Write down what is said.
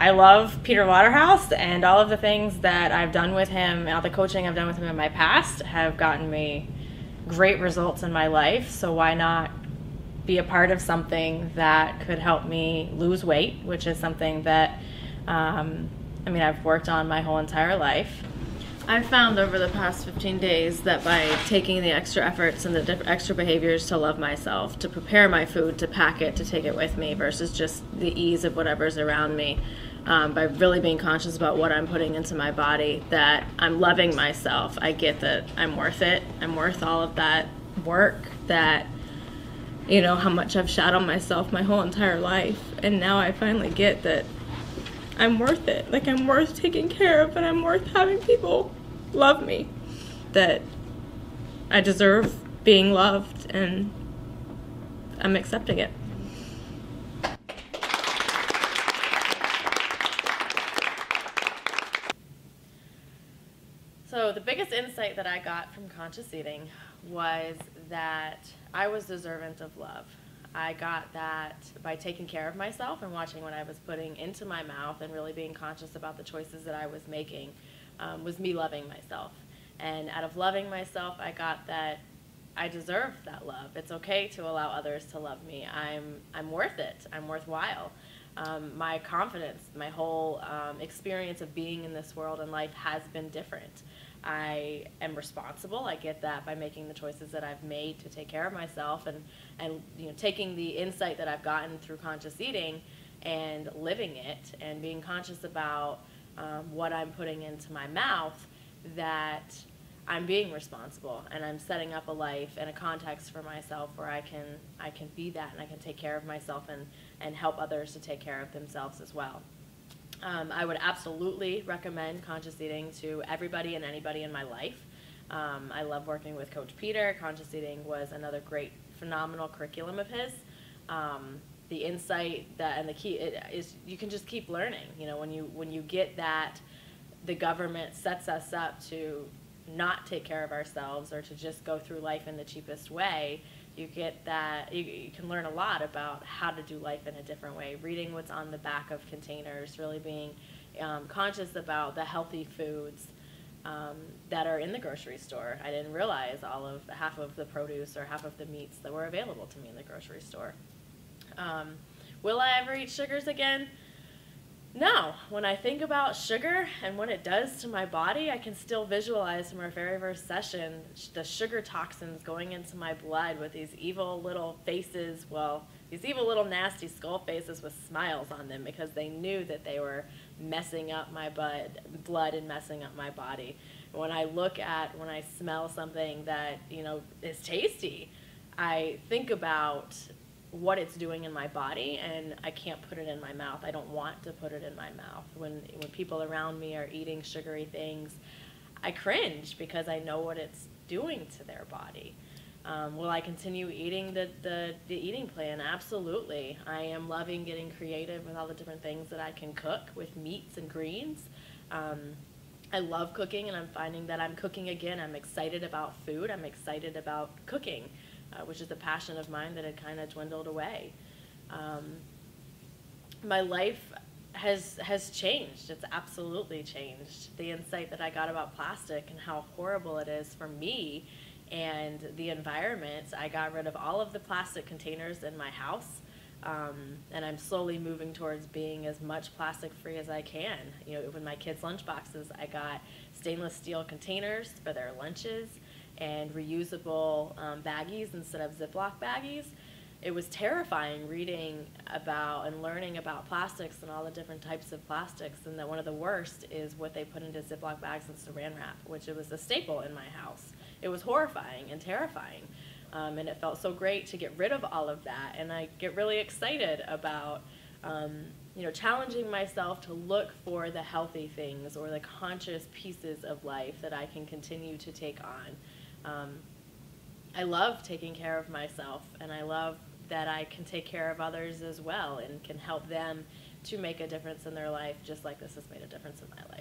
I love Peter Lotterhos, and all of the things that I've done with him, all the coaching I've done with him in my past have gotten me great results in my life. So why not be a part of something that could help me lose weight, which is something that I've worked on my whole entire life. I've found over the past 15 days that by taking the extra efforts and the extra behaviors to love myself, to prepare my food, to pack it, to take it with me versus just the ease of whatever's around me, by really being conscious about what I'm putting into my body, that I'm loving myself. I get that I'm worth it. I'm worth all of that work, that, how much I've shat on myself my whole entire life. And now I finally get that I'm worth it. Like, I'm worth taking care of, and I'm worth having people love me. That I deserve being loved, and I'm accepting it. So the biggest insight that I got from conscious eating was that I was deserving of love. I got that by taking care of myself and watching what I was putting into my mouth and really being conscious about the choices that I was making, was me loving myself. And out of loving myself, I got that I deserve that love. It's okay to allow others to love me. I'm worth it. I'm worthwhile. My confidence, my whole experience of being in this world and life has been different. I am responsible. I get that by making the choices that I've made to take care of myself, and taking the insight that I've gotten through conscious eating and living it and being conscious about what I'm putting into my mouth, that I'm being responsible and I'm setting up a life and a context for myself where I can be that, and I can take care of myself and help others to take care of themselves as well. I would absolutely recommend conscious eating to everybody and anybody in my life. I love working with Coach Peter. Conscious eating was another great, phenomenal curriculum of his. The insight and the key is you can just keep learning. When you get that the government sets us up to not take care of ourselves or to just go through life in the cheapest way, you get that you can learn a lot about how to do life in a different way. Reading what's on the back of containers, really being conscious about the healthy foods that are in the grocery store. I didn't realize half of the produce or half of the meats that were available to me in the grocery store. Will I ever eat sugars again? No. When I think about sugar and what it does to my body, I can still visualize from our very first session the sugar toxins going into my blood with these evil little faces, these evil little nasty skull faces with smiles on them, because they knew that they were messing up my blood and messing up my body. When I smell something that, is tasty, I think about what it's doing in my body, and I can't put it in my mouth. I don't want to put it in my mouth. When people around me are eating sugary things, I cringe because I know what it's doing to their body. Will I continue eating the eating plan? Absolutely. I am loving getting creative with all the different things that I can cook with meats and greens. I love cooking, and I'm finding that I'm cooking again. I'm excited about food. I'm excited about cooking, which is a passion of mine that had kind of dwindled away. My life has changed. It's absolutely changed. The insight that I got about plastic and how horrible it is for me and the environment. I got rid of all of the plastic containers in my house, and I'm slowly moving towards being as much plastic free as I can. With my kids' lunch boxes, I got stainless steel containers for their lunches and reusable baggies instead of Ziploc baggies. It was terrifying reading about and learning about plastics and all the different types of plastics, and that one of the worst is what they put into Ziploc bags and saran wrap, which it was a staple in my house. It was horrifying and terrifying, and it felt so great to get rid of all of that, and I get really excited about challenging myself to look for the healthy things or the conscious pieces of life that I can continue to take on. I love taking care of myself, and I love that I can take care of others as well and can help them to make a difference in their life, just like this has made a difference in my life.